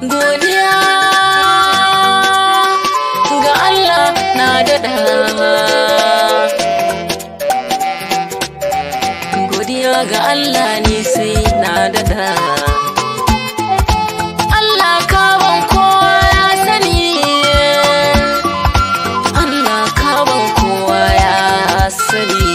Godiya ga Allah na daɗa, godiya ga Allah ne sai na daɗa. Allah ka ban kowa ya sani, Allah ka ban kowa ya sani.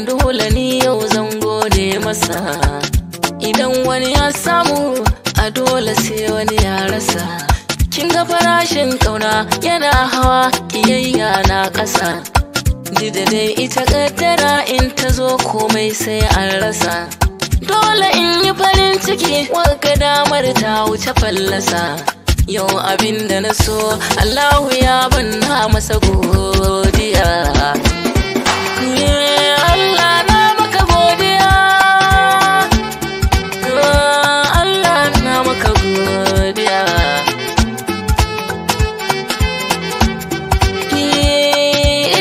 Dole ni yau zan gode masa, idan wani ya samu a dole sai wani ya rasa. Kin ga farashin kauna yana hawa, kiyayya na ƙasa. Dida dai ita kaddara in ta zo komai sai an rasa. Dole in yi farin ciki, wagga damar ta wuce fallasa. Yau abin da na so Allahu ya banna masa godiya. Allah na maka godiya, Allah na maka godiya.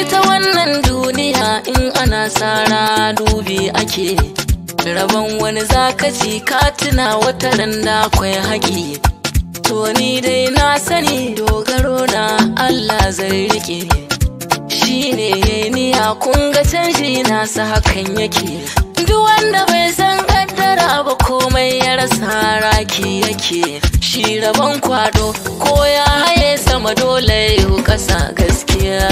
Ita wannan duniya in ana sara dubi ake, rabon wani zakaci ka tuna wata randa akwai haƙi. To ni dai na sani dogaro na Allah zai rike, shine niya kun ga canji nasa hakan yake. Duk wanda bai san kaddara ba komai ya rasa raki yake. Shi rabon kwado ko ya haye sama dole yau ƙasa gaskiya.